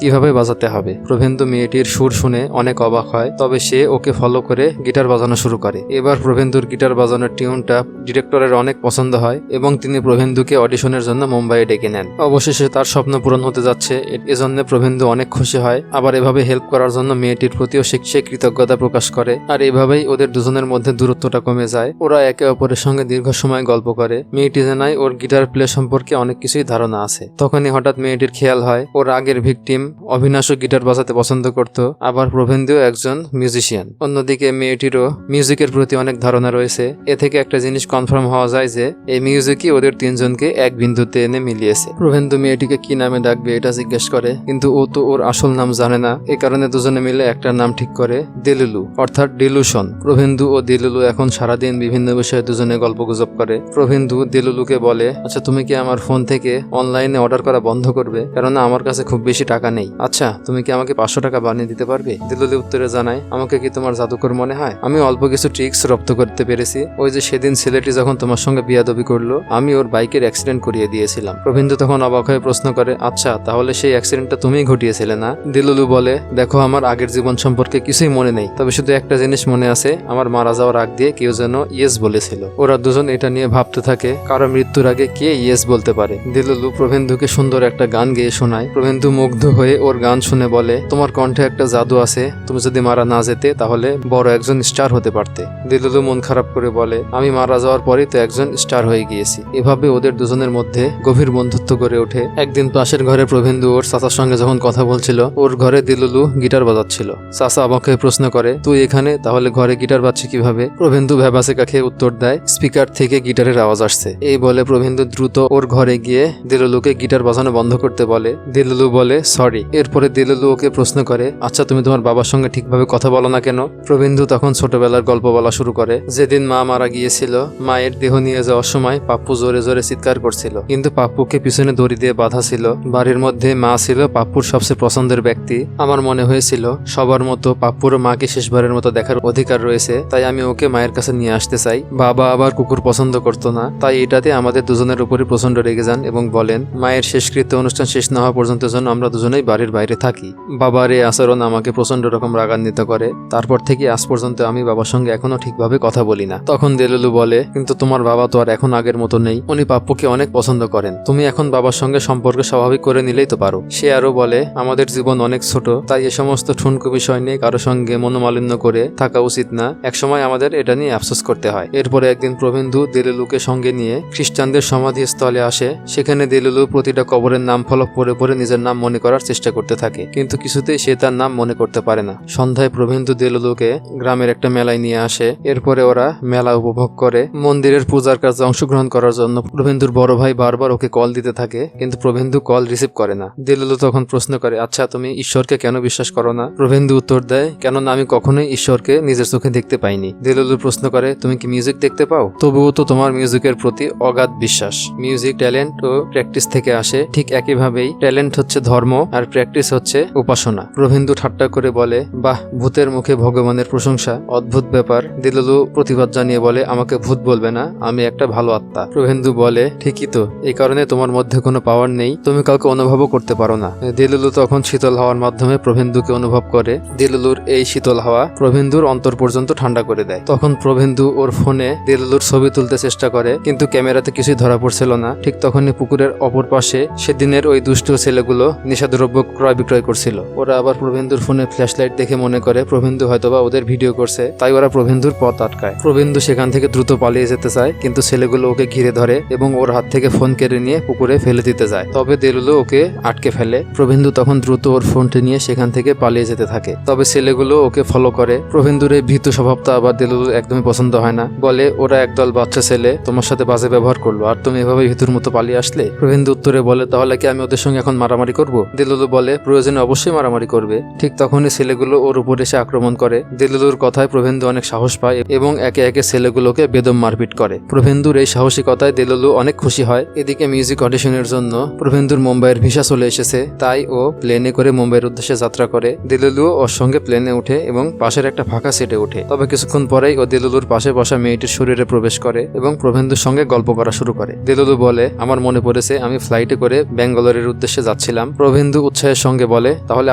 কিভাবে বাজাতে হবে। প্রভেন্দু মেয়েটির সুর শুনে অনেক অবাক হয়, তবে সে ওকে ফলো করে গিটার বাজানো শুরু করে। এবার প্রভেন্দুর গিটার বাজানোর টিউনটা ডিরেক্টরের অনেক পছন্দ হয় এবং তিনি প্রভেন্দুকে অডিশনের জন্য মুম্বাইয়ে ডেকে নেন। অবশেষে তার স্বপ্ন পূরণ হতে যাচ্ছে, এজন্য প্রভেন্দু অনেক খুশি হয়। আবার এভাবে হেল্প করার জন্য মেয়েটির প্রতিও সে কৃতজ্ঞতা প্রকাশ করে। আর এভাবেই ওদের দুজনের মধ্যে দূরত্বটা কমে যায়। ওরা একে অপরের সঙ্গে দীর্ঘ সময় গল্প করে। মেয়েটি জানায় ওর গিটার প্লে সম্পর্কে অনেক কিছুই ধারণা আছে। তখনই হঠাৎ মেয়েটির খেয়াল হয় ওর আগের ভিকটিম অবিনাশও গিটার বাজাতে পছন্দ করত, আবার প্রভেন্দু একজন মিউজিশিয়ান। অন্যদিকে মেয়েটিরও মিউজিকের প্রতি অনেক ধারণা রয়েছে। এ থেকে একটা জিনিস কনফার্ম হওয়া যায় যে এই মিউজিকই ওদের তিনজনকে এক বিন্দুতে এনে মিলিয়েছে। প্রভেন্দু মেয়েটিকে কি নামে ডাকবে এটা জিজ্ঞেস করে, কিন্তু ও তো ওর আসল নাম জানে না। এ কারণে দুজনে মিলে একটা নাম ঠিক করে, দিলুলু, অর্থাৎ ডিলুশন। প্রভেন্দু ও দিলুলু এখন সারাদিন বিভিন্ন বিষয়ে দুজনে গল্পগুজব করে। প্রভেন্দু দিলুলুকে বলে, আচ্ছা তুমি কি আমার ফোন থেকে অনলাইনে অর্ডার করা বন্ধ করবে, কেননা আমার কাছে খুব বেশি টাকা নেই। আচ্ছা তুমি কি আমাকে 500 টাকা বানিয়ে দিতে পারবে? দিলুলু উত্তরে জানায়, আমাকে কি তোমার জাদুকর মনে হয়? আমি অল্প কিছু ট্রিক্স রপ্ত করতে পেরেছি। ওই যে সেদিন ছেলেটি যখন তোমার সঙ্গে বিয়াদবি করলো, আমি ওর বাইকের অ্যাক্সিডেন্ট করিয়ে দিয়েছিলাম। প্রভেন্দু তখন অবাক হয়ে প্রশ্ন করে, আচ্ছা তাহলে সেই অ্যাক্সিডেন্টটা তুমিই ঘটিয়েছিলে না? দিলুলু বলে, দেখো আমার আগের জীবন সম্পর্কে কিছুই মনে নেই, তবে শুধু একটা জিনিস মনে আছে, আমার মারা যাওয়ার আগ দিয়ে কেউ যেন ইয়েস বলেছিল। ওরা দুজন এটা নিয়ে ভাবতে থাকে কারো মৃত্যুর আগে কে ইয়েস বলতে পারে। দিলুলু প্রভেন্দুকে সুন্দর একটা গান গেয়ে শোনায়। প্রভেন্দু মুগ্ধ হয়ে ওর গান শুনে বলে, তোমার কণ্ঠে একটা জাদু আছে, তুমি যদি মারা না যেতে তাহলে বড় একজন স্টার হতে পারতে। দিলুলু মন খারাপ করে বলে, আমি মারা যাওয়ার পরই তো একজন স্টার হয়ে গিয়েছি। এভাবে ওদের দুজনের মধ্যে গভীর বন্ধুত্ব গড়ে ওঠে। একদিন পাশের ঘরে প্রভেন্দু ওর চাচার সঙ্গে যখন কথা বলছিল, ওর ঘরে দিলুলু গিটার বাজাচ্ছিল। চাচা অবাক হয়ে প্রশ্ন করে, তুই এখানে, তাহলে ঘরে গিটার বাজছে কিভাবে? প্রভেন্দু ভ্যাবাসেকা খেয়ে উত্তর দেয়, স্পিকার থেকে গিটারের আওয়াজ আসছে। এই বলে প্রভেন্দু দ্রুত ওর ঘরে গিয়ে দিলুলুকে গিটার বাজানো বন্ধ করতে বলে। দিলুলু বলে সরি। এরপরে দিলুলু ওকে প্রশ্ন করে, আচ্ছা তুমি তোমার বাবার সঙ্গে ঠিকভাবে কথা বলো না কেন? প্রভেন্দু তখন ছোটবেলার গল্প বলা শুরু করে। যেদিন মা মারা গিয়েছিল, মায়ের দেহ নিয়ে যাওয়ার সময় পাপ্পু জোরে জোরে চিৎকার করছিল, কিন্তু পাপ্পুকে পিছনে দড়ি দিয়ে বাঁধা ছিল। বাড়ির মধ্যে মা ছিল পাপ্পুর সবচেয়ে পছন্দের ব্যক্তি। আমার মনে হয়েছিল সবার মতো পাপ্পুরও মাকে শেষবারের মতো দেখার অধিকার রয়েছে, তাই আমি ওকে মায়ের কাছে নিয়ে আসতে চাই। বাবা আবার কুকুর পছন্দ করতো না, তাই এটাতে আমাদের দুজনের উপরে প্রচন্ড রেগে যান এবং বলেন মায়ের শেষকৃত্য অনুষ্ঠান শেষ না হওয়া পর্যন্ত যেন আমরা দুজনেই বাড়ির বাইরে থাকি। বাবার এই আচরণ আমাকে প্রচন্ড রকম রাগান্বিত করে। তারপর থেকে আজ পর্যন্ত আমি বাবার সঙ্গে এখনো ঠিকভাবে কথা বলি না। তখন দিলুলু বলে, কিন্তু তোমার বাবা তো আর এখন আগের মতো নেই, উনি পাপ্পুকে অনেক পছন্দ করেন, তুমি এখন বাবার সঙ্গে সম্পর্ক স্বাভাবিক করে নিলেই তো পারো। সে আরো বলে, আমাদের জীবন অনেক ছোট, তাই এ সমস্ত ঠুনকো বিষয় নিয়ে কারো সঙ্গে মনোমালিন্য করে থাকা উচিত না। একসময় আমাদের এটা নিয়ে আফসোস করতে হয়। এরপরে একদিন প্রভেন্দু দিলুলুকে সঙ্গে নিয়ে খ্রিস্টানদের সমাধিস্থলে আসে। সেখানে দিলুলু প্রতিটা কবরের নাম ফলক পড়ে পড়ে নিজের নাম মনে করার চেষ্টা করতে থাকে, কিন্তু কিছুতেই সে তার নাম মনে করতে পারে না। সন্ধ্যায় প্রভেন্দু দিলুলুকে গ্রামের একটা মেলায় নিয়ে আসে। এরপরে ওরা মেলা উপভোগ করে। মন্দিরের পূজার কাজে অংশগ্রহণ করার জন্য প্রভেন্দুর বড় ভাই বারবার ওকে কল দিতে থাকে, কিন্তু প্রভেন্দু কল রিসিভ করে না। দিলুলু তখন প্রশ্ন করে, আচ্ছা তুমি ঈশ্বরকে কেন বিশ্বাস করো না? প্রভেন্দু উত্তর দেয়, কেননা আমি কখনোই ঈশ্বরকে নিজের চোখে দেখতে পাইনি। দিলুলু প্রশ্ন করে, তুমি কি মিউজিক দেখতে পাও? তবুও তো তোমার মিউজিকের প্রতি অগাধ বিশ্বাস। মিউজিক ট্যালেন্ট ও প্র্যাকটিস থেকে আসে, ঠিক একইভাবেই ট্যালেন্ট হচ্ছে ধর্ম আর প্র্যাকটিস হচ্ছে উপাসনা। প্রভেন্দু ঠাট্টা করে বলে, বাহ, ভূতের মুখে ভগবানের প্রশংসা, অদ্ভুত ব্যাপার। দিলুলু প্রতিবাদ জানিয়ে বলে, আমাকে ভূত বলবে না, আমি একটা ভালো আত্মা। প্রভেন্দু বলে, ঠিকই তো, এই কারণে তোমার মধ্যে কোনো পাওয়ার নেই, তুমি কাউকে অনুভবও করতে পারো না। দিলুলু তখন শীতল হাওয়ার মাধ্যমে প্রভেন্দুকে অনুভব করে। দিলুলুর এই শীতল হাওয়া প্রভেন্দুর অন্তর পর্যন্ত ঠান্ডা করে দেয়। তখন প্রভেন্দু ওর ফোনে দিলুলুর ছবি তুলতে চেষ্টা করে, কিন্তু ক্যামেরাতে কিছুই ধরা পড়ছিল না। ঠিক তখনই পুকুরের অপর পাশে সেদিনের ওই দুষ্ট ছেলেগুলো নেশাদ্রব্য ক্রয় বিক্রয় করছিল। ওরা আবার প্রভেন্দুর ফোনে ফ্ল্যাশলাইট দেখে মনে করে প্রভেন্দু হয়তোবা ওদের ভিডিও করছে, তাই ওরা প্রভেন্দুর পথ আটকায়। প্রভেন্দু সেখান থেকে দ্রুত পালিয়ে যেতে চায়, কিন্তু ছেলেগুলো ওকে ঘিরে ধরে এবং ওর হাত থেকে ফোন কেড়ে নিয়ে পুকুরে করে ফেলে দিতে যায়, তবে দেলুলু ওকে আটকে ফেলে। প্রভেন্দু তখন দ্রুত ওর ফোনটি নিয়ে সেখান থেকে পালিয়ে যেতে থাকে, তবে ছেলেগুলো ওকে ফলো করে। প্রভেন্দুর এই ভীতু স্বভাবটা আবার দেলুলুর একদমই পছন্দ হয় না, বলে ওরা একদল বাচ্চা ছেলে তোমার সাথে বাজে ব্যবহার করলো আর তুমি এভাবে ভীতুর মতো পালিয়ে আসলে। প্রভেন্দু উত্তরে বলে তাহলে কি আমি ওদের সঙ্গে এখন মারামারি করব? দেলুলু বলে প্রয়োজনে অবশ্যই মারামারি করবে। ঠিক তখনই ছেলেগুলো ওর উপর এসে আক্রমণ করে। দেলুলুর কথায় প্রভেন্দু অনেক সাহস পায় এবং একে একে ছেলেগুলোকে বেদম মারপিট করে। প্রভেন্দুর এই সাহসিকতায় দেলুলু অনেক খুশি হয়। এদিকে মিউজিক অডিশনের জন্য প্রভেন্দুর মুম্বাইয়ের ভিসা চলে এসেছে, তাই ও প্লেনে করে মুম্বাইয়ের উদ্দেশ্যে যাত্রা করে। দেলুলু ওর সঙ্গে প্লেনে উঠে এবং পাশের একটা ফাঁকা সিটে ওঠে। তবে কিছুক্ষণ পরেই ও দেলুলুর পাশে বসা মেয়েটির শরীরে প্রবেশ করে এবং প্রভেন্দুর সঙ্গে গল্প করা শুরু করে। দেলুলু বলে আমার মনে পড়েছে আমি ফ্লাইটে করে ব্যাঙ্গালোরের উদ্দেশ্যে যাচ্ছিলাম। প্রভেন্দু উৎসাহের সঙ্গে বলে তাহলে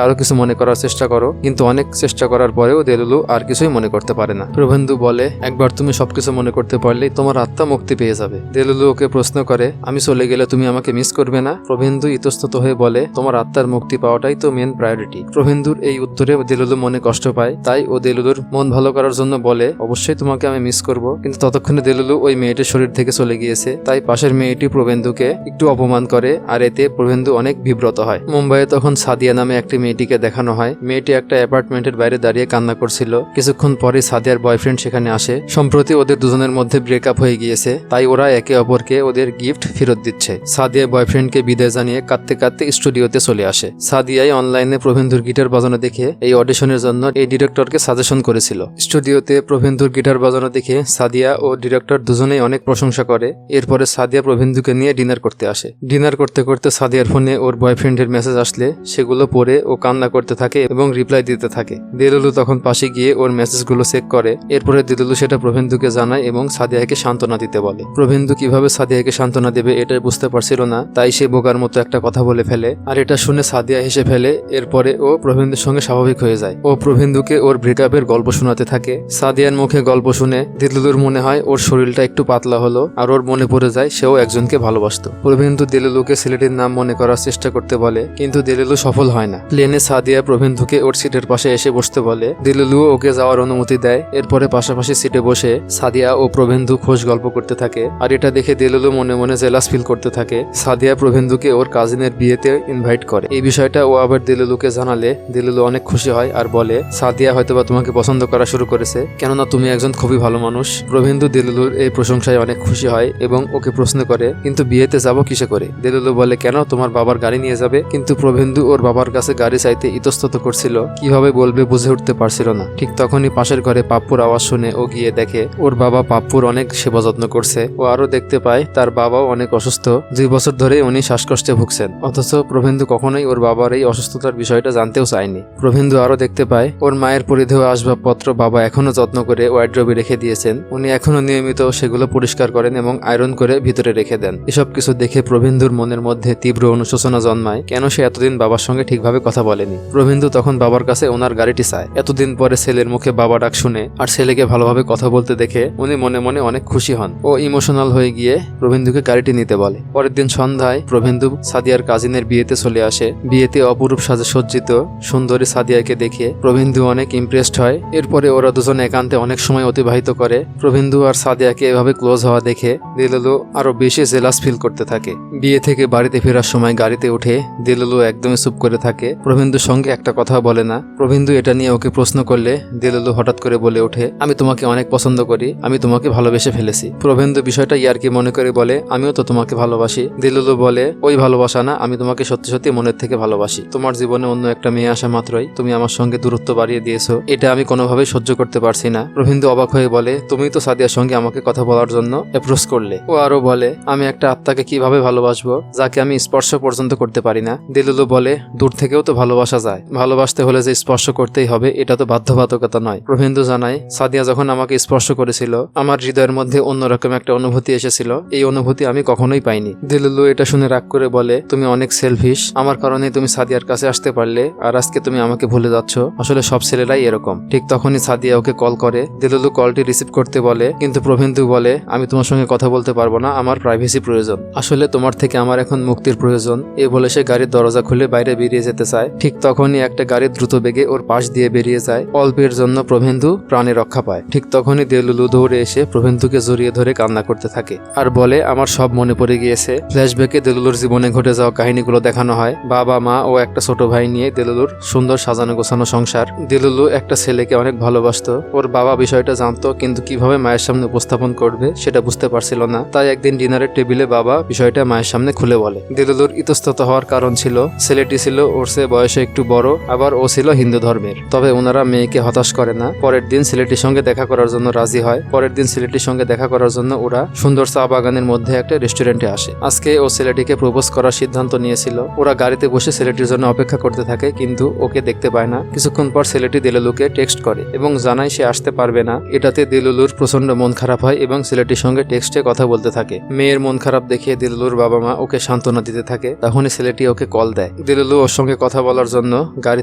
আরো কিছু মনে করার চেষ্টা করো, কিন্তু অনেক চেষ্টা করার পরেও দেলুলু আর কিছুই মনে করতে পারে না। প্রভেন্দু বলে একবার তুমি সবকিছু মনে করতে পারলেই তোমার আত্মা মুক্তি পেয়ে যাবে। দেলুলু ওকে প্রশ্ন করে আমি চলে গেলে তুমি আমাকে মিস করবে না? প্রভেন্দু ইতস্তত হয়ে বলে তোমার আত্মার মুক্তি পাওয়াটাই তো মেন প্রায়োরিটি। প্রভেন্দুর এই উত্তরে দেলুলু মনে কষ্ট পায়, তাই ও দেলুলুর মন ভালো করার জন্য বলে অবশ্যই তোমাকে আমি মিস করব। কিন্তু ততক্ষণে দেলুলু ওই মেয়েটির শরীর থেকে চলে গিয়েছে, তাই পাশের মেয়েটি প্রভেন্দুকে একটু অপমান করে আর এতে প্রভেন্দু অনেক বিব্রত হয়। মুম্বাইয়ে তখন সাদিয়া নামে একটি মেয়েটিকে দেখানো হয়। মেয়েটি একটা অ্যাপার্টমেন্টের বাইরে দাঁড়িয়ে কান্না করছিল। কিছুক্ষণ পরে সাদিয়ার বয়ফ্রেন্ড সেখানে আসে। সম্প্রতি ওদের দুজনের মধ্যে ব্রেকআপ হয়ে গিয়েছে, তাই ওরা একে অপরকে ওদের গিফট ফেরত দিচ্ছে। সাদিয়া বয়ফ্রেন্ডকে বিদায় জানিয়ে কাঁদতে কাঁদতে স্টুডিওতে চলে আসে। সাদিয়াই অনলাইনে প্রভেন্দুর গিটার বাজানো দেখে এই অডিশনের জন্য এই ডিরেক্টরকে সাজেশন করেছিল। স্টুডিওতে প্রভেন্দুর গিটার বাজানো দেখে সাদিয়া ও ডিরেক্টর দুজনেই অনেক প্রশংসা করে। এরপরে সাদিয়া প্রভেন্দুকে নিয়ে ডিনার করতে আসে। ডিনার করতে করতে সাদিয়ার ফোনে ওর বয়ফ্রেন্ডের মেসেজ আসলে সেগুলো পড়ে ও কান্না করতে থাকে এবং রিপ্লাই দিতে থাকে। দেলুলু তখন পাশে গিয়ে ওর মেসেজগুলো চেক করে। এরপরে দেলুলু সেটা প্রভেন্দুকে জানায় এবং সাদিয়াকে সান্ত্বনা দিতে বলে। প্রভেন্দু কিভাবে সাদিয়াকে সান্ত্বনা দেবে এটাই বুঝতে পারছিল না, তাই সে বোকার মতো একটা কথা বলে ফেলে। আর এটা শুনে সাদিয়া হেসে ফেলে। এরপরে ও প্রভেন্দুর সঙ্গে স্বাভাবিক হয়ে যায়। ও প্রভেন্দুকে ওর ব্রেকআপের গল্প শোনাতে থাকে। সাদিয়ার মুখে গল্প শুনে দেলুলুর মনে হয় ওর শরীরটা একটু পাতলা হলো আর ওর মনে পড়ে যায় সেও একজনকে ভালোবাসতো। প্রভেন্দু দেলুলুকে ছেলেটির নাম মনে করার চেষ্টা করতে বলে, কিন্তু দেলুলু সফল হয় না। প্লেনে সাদিয়া প্রভেন্দুকে ওর সিটের পাশে এসে বসতে বলে। দেলুলু ওকে যাওয়ার অনুমতি দেয়। এরপরে পাশাপাশি সিটে বসে সাদিয়া ও প্রভেন্দু খোশ গল্প করতে থাকে। আর এটা দেখে দেলুলু মনে মনে জেলাস ফিল করতে থাকে। সাদিয়া প্রভেন্দুকে ওর কাজিনের বিয়েতে ইনভাইট করে। এই বিষয়টা ও আবার দেলুলুকে জানালে দেলুলু অনেক খুশি হয় আর বলে সাদিয়া হয়তোবা তোমাকে পছন্দ করা শুরু করেছে, কেননা তুমি একজন খুবই ভালো মানুষ। প্রভেন্দু দেলুলুর এই প্রশংসায় অনেক খুশি হয় এবং ওকে প্রশ্ন করে কিন্তু বিয়েতে যাব কিসে করে? দেলুলু বলে কেন, তোমার বাবার গাড়ি নিয়ে যাবে। কিন্তু প্রভেন্দু ওর বাবার কাছে গাড়ি চাইতে ইতস্তত করছিল, কিভাবে বলবে বুঝে উঠতে পারছিল না। ঠিক তখনই পাশের ঘরে পাপ্পুর আওয়াজ শুনে ও গিয়ে দেখে ওর বাবা পাপ্পুর অনেক সেবা যত্ন করছে। ও আরো দেখতে পায় তার বাবাও অনেক অসুস্থ, 2 বছর ধরে উনি শ্বাসকষ্টে ভুগছেন। অথচ প্রভেন্দু কখনোই ওর বাবার এই অসুস্থতার বিষয়টা জানতেও চায়নি। প্রভেন্দু আরো দেখতে পায় ওর মায়ের পরিধেয় আসবাবপত্র বাবা এখনো যত্ন করে ওয়ার্ড্রোবে রেখে দিয়েছেন। উনি এখনো নিয়মিত সেগুলো পরিষ্কার করেন এবং আয়রন করে ভিতরে রেখে দেন। এসব কিছু দেখে প্রভেন্দুর মনের মধ্যে তীব্র অনুশোচনা জন্মায়, কেন সে এতদিন বাবার সঙ্গে ঠিকভাবে কথা বলেনি। প্রভেন্দু তখন বাবার কাছে ওনার গাড়িটি চায়। এতদিন পরে ছেলের মুখে বাবা ডাক শুনে আর ছেলেকে ভালোভাবে কথা বলতে দেখে উনি মনে মনে অনেক খুশি হন ও ইমোশনাল হয়ে গিয়ে প্রভেন্দুকে গাড়িটি নিতে বলে। পরের দিন সন্ধ্যায় প্রভেন্দু সাদিয়ার কাজিনের বিয়েতে চলে আসে। বিয়েতে অপরূপ সাজে সজ্জিত সুন্দরী সাদিয়াকে দেখে প্রভেন্দু অনেক ইমপ্রেসড হয়। এরপরে ওরা দুজন একান্তে অনেক সময় অতিবাহিত করে। প্রভেন্দু আর সাদিয়াকে এভাবে ক্লোজ হওয়া দেখে দেলুলু আরো বেশি জেলাস ফিল করতে থাকে। বিয়ে থেকে বাড়িতে ফেরার সময় গাড়িতে উঠে দেলুলু একদমই চুপ করে থাকে। প্রভেন্দুর সঙ্গে একটা কথা বলে না। প্রভেন্দু এটা নিয়ে ওকে প্রশ্ন করলে দেলুলু হঠাৎ করে বলে ওঠে আমি তোমাকে অনেক পছন্দ করি, আমি তোমাকে ভালোবেসে ফেলেছি। প্রভেন্দু বিষয়টা ইয়ার্কি মনে করে বলে আমিও তো তোমাকে ভালোবাসি। দেলুলু বলে ওই ভালোবাসা না, আমি তোমাকে সত্যি সত্যি মনের থেকে ভালোবাসি। তোমার জীবনে অন্য একটা মেয়ে আসা মাত্রই তুমি আমার সঙ্গে দূরত্ব বাড়িয়ে দিয়েছো, এটা আমি কোনোভাবেই সহ্য করতে পারছি না। প্রভেন্দু অবাক হয়ে বলে তুমি তো সাদিয়ার সঙ্গে আমাকে কথা বলার জন্য অ্যাপ্রোচ করলে। ও আরো বলে আমি একটা আত্মাকে কিভাবে ভালোবাসবো যাকে আমি স্পর্শ পর্যন্ত করতে পারি না। দেলুলু বলে দূর থেকেও তো ভালোবাসা যায়, ভালোবাসতে হলে যে স্পর্শ করতেই হবে এটা তো বাধ্যবাধকতা নয়। প্রভেন্দু জানায় সাদিয়া যখন আমাকে স্পর্শ করেছিল আমার হৃদয়ের মধ্যে অন্যরকম একটা অনুভূতি এসেছিল, এই অনুভূতি আমি কখনোই পাইনি। দেলুলু এটা শুনে রাগ করে বলে তুমি অনেক সেলফিশ, আমার কারণে তুমি সাদিয়ার কাছে আসতে পারলে আর আজকে তুমি আমাকে ভুলে যাচ্ছ। আসলে সব ছেলেরাই এরকম। ঠিক তখনই সাদিয়া ওকে কল করে। দেলুলু কলটি রিসিভ করতে বলে, কিন্তু প্রভেন্দু বলে আমি তোমার সঙ্গে কথা বলতে পারবো না, আমার প্রাইভেসি প্রয়োজন। আসলে তোমার থেকে আমার এখন মুক্তির প্রয়োজন। এই বলে সে গাড়ির দরজা খুলে বাইরে বেরিয়ে যেতে চায়। ঠিক তখনই একটা গাড়ি দ্রুত বেগে ওর পাশ দিয়ে বেরিয়ে যায়। অল্পের জন্য প্রভেন্দু প্রাণে রক্ষা পায়। ঠিক তখনই দেলুলু দৌড়ে এসে প্রভেন্দুকে জড়িয়ে ধরে কান্না করতে থাকে আর বলে আমার সব মনে পড়ে গিয়েছে, ফ্ল্যাশব্যাকে দেলুলুর জীবনে ঘটে যাওয়া কাহিনীগুলো দেখানো হয়। বাবা মা ও একটা ছোট ভাই নিয়ে দেলুলুর সুন্দর সাজানো গোছানো সংসার। দেলুলু একটা ছেলেকে অনেক ভালোবাসতো। ওর বাবা বিষয়টা জানতো, কিন্তু কিভাবে মায়ের সামনে উপস্থাপন করবে সেটা বুঝতে পারছিল না। তাই একদিন ডিনারের টেবিলে বাবা বিষয়টা মায়ের সামনে খুলে বলে। দেলুলুর ইতস্তত হওয়ার কারণ ছিল, ছেলেটি ছিল ওর চেয়ে বয়সে একটু বড়, আবার ও ছিল হিন্দু ধর্মের। তবে ওনারা মেয়েকে হতাশ করে না। পরের দিন ছেলেটির সঙ্গে দেখা করার জন্য রাজি হয়। পরের দিন ছেলেটির সঙ্গে দেখা করার জন্য ওরা সুন্দর চা বাগানের মধ্যে একটা রেস্টুরেন্টে আসে। আজকে ও ছেলেটিকে প্রপোজ করার সিদ্ধান্ত নিয়েছিল। ওরা গাড়িতে বসে ছেলেটির জন্য অপেক্ষা করতে থাকে, কিন্তু ওকে দেখতে পায় না। কিছুক্ষণ পর ছেলেটি দেলুলুকে টেক্সট করে এবং জানায় সে আসতে পারবে না। এটাতে দেলুলুর প্রচন্ড মন খারাপ হয় এবং ছেলেটির সঙ্গে টেক্সটে কথা বলতে থাকে। মেয়ের মন খারাপ দেখে দেলুলুর বাবা মা ওকে সান্ত্বনা দিতে থাকে। তখনই ছেলেটি ওকে কল দেয়। দেলুলু ওর সঙ্গে কথা বলার জন্য গাড়ি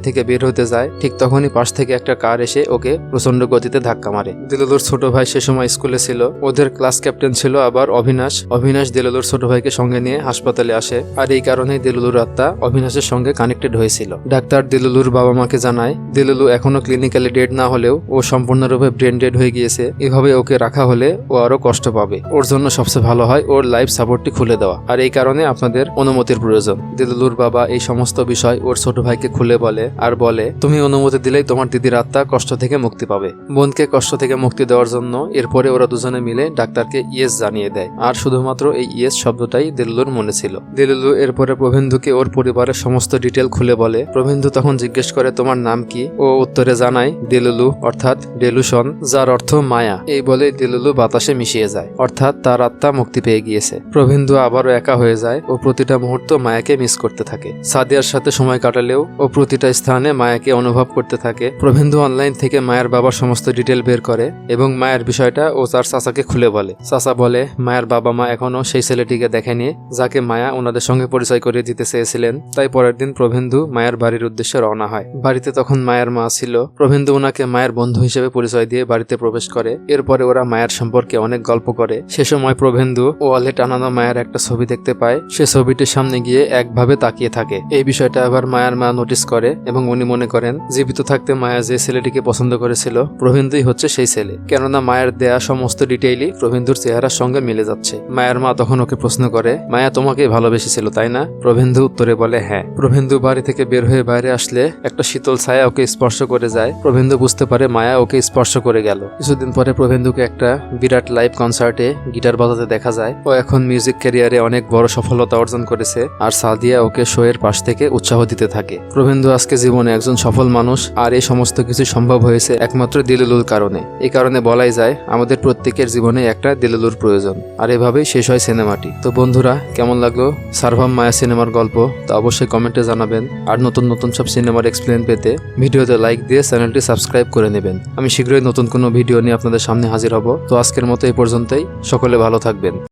থেকে বের হতে যায়। ঠিক তখনই পাশ থেকে একটা কার এসে ওকে প্রচন্ড গতিতে ধাক্কা মারে। দেলুলুর ছোট ভাই সে সময় স্কুলে ছিল। ওদের ক্লাস ক্যাপ্টেন ছিল আবার অবিনাশ। অবিনাশ দেলুলুর ছোট ভাইকে সঙ্গে নিয়ে হাসপাতালে আসে, আর এই কারণেই দেলুলুর আত্মা অবিনাশের সঙ্গে কানেক্টেড হয়েছিল। ডাক্তার দেলুলুর বাবা মাকে জানায় দেলুলু এখনো ক্লিনিক্যালি ডেড না হলেও ও সম্পূর্ণরূপে ব্রেন ডেড হয়ে গিয়েছে। এভাবে ওকে রাখা হলে ও আরো কষ্ট পাবে। ওর জন্য সবচেয়ে ভালো হয় ওর লাইফ সাপোর্টটি খুলে দেওয়া, আর এই কারণে আপনাদের অনুমতির প্রয়োজন। দেলুলুর বাবা এই সমস্ত বিষয় ওর ছোট ভাইকে খুলে বলে, আর বলে তুমি অনুমতি দিলেই তোমার দিদির আত্মা কষ্ট থেকে মুক্তি পাবে। বোনকে কষ্ট থেকে মুক্তি দেওয়ার জন্য এরপরে ওরা দুজনে মিলে ডাক্তারকে ইয়েস জানিয়ে দেয়। আর শুধুমাত্র এই ইয়েস শব্দটাই দেলুলুর মনে ছিল। দেলুলু এরপরে প্রভেন্দুকে ওর পরিবারের সমস্ত ডিটেল খুলে বলে। প্রভেন্দু তখন জিজ্ঞেস করে তোমার নাম কি? ও উত্তরে জানায় দেলুলু, অর্থাৎ ডেলুশন, যার অর্থ মায়া। এই বলে দেলুলু বাতাসে মিশিয়ে যায়, অর্থাৎ তার আত্মা মুক্তি পেয়ে গিয়েছে। প্রভেন্দু আবারও একা হয়ে যায় ও প্রতিটা মুহূর্ত মায়াকে মিস করতে থাকে। সাদিয়ার সাথে সময় কাটালেও ও প্রতিটা স্থানে মায়াকে অনুভব করতে থাকে। প্রভেন্দু অনলাইন থেকে মায়ের বাবার সমস্ত ডিটেল বের করে এবং মায়ের বিষয়টা ও তার চাচাকে খুলে বলে। চাচা বলে মায়ের বাবা মা এখনো সেই ছেলেটিকে দেখেনি যাকে মায়া ওনাদের সঙ্গে পরিচয় করিয়ে দিতে চেয়েছিলেন। তাই পরের দিন প্রভেন্দু মায়ের বাড়ির উদ্দেশ্যে রওনা হয়। বাড়িতে তখন মায়ের মা ছিল। প্রভেন্দু ওনাকে মায়ের বন্ধু হিসেবে পরিচয় দিয়ে বাড়িতে প্রবেশ করে। এরপরে ওরা মায়ের সম্পর্কে অনেক গল্প করে। সে সময় প্রভেন্দু ওয়ালে টানানো মায়ের একটা ছবি দেখতে পায়। সে ছবিটির সামনে গিয়ে একভাবে তাকিয়ে থাকে। এই বিষয়টা আবার মায়ের মা নোটিস করে এবং উনি মনে করেন জীবিত থাকতে মায়া যে ছেলেটিকে পছন্দ করেছিল প্রভেন্দুই হচ্ছে সেই ছেলে, কেননা মায়ের দেয়া সমস্ত ডিটেইলই প্রভেন্দুর চেহারার সঙ্গে মিলে যাচ্ছে। মায়ের মা তখন ওকে প্রশ্ন করে মায়া তোমাকে ভালোবেসেছিল তাই না? প্রভেন্দু উত্তরে বলে হ্যাঁ। প্রভেন্দু বাড়ি থেকে বের হয়ে বাইরে আসলে একটা শীতল ছায়া ওকে স্পর্শ করে যায়। প্রভেন্দু বুঝতে পারে মায়া ওকে স্পর্শ করে গেল। কিছুদিন পরে প্রভেন্দুকে একটা বিরাট লাইভ কনসার্টে গিটার বাজাতে দেখা যায়। ও এখন মিউজিক ক্যারিয়ারে অনেক বড় সফলতা অর্জন করেছে, আর সাদিয়া ওকে শো এর পাশ থেকে উৎসাহ দিতে থাকে। প্রভেন্দু আজকে জীবনে একজন সফল মানুষ, আর এই সমস্ত কিছু সম্ভব হয়েছে একমাত্র দেলুলুর কারণে। এই কারণে বলাই যায় আমাদের প্রত্যেকের জীবনে একটা দেলুলুর প্রয়োজন। আর এভাবেই শেষ হয় সিনেমাটি। তো বন্ধুরা, কেমন লাগলো সারভাম মায়া সিনেমার গল্প তা অবশ্যই কমেন্টে জানাবেন। আর নতুন নতুন সব সিনেমার এক্সপ্লেন পেতে ভিডিওতে লাইক দিয়ে চ্যানেলটি সাবস্ক্রাইব করে নেবেন। আমি শীঘ্রই নতুন কোনো ভিডিও নিয়ে আপনাদের সামনে হাজির হব। তো আজকের মতো এই পর্যন্তই। সকলে ভালো থাকবেন।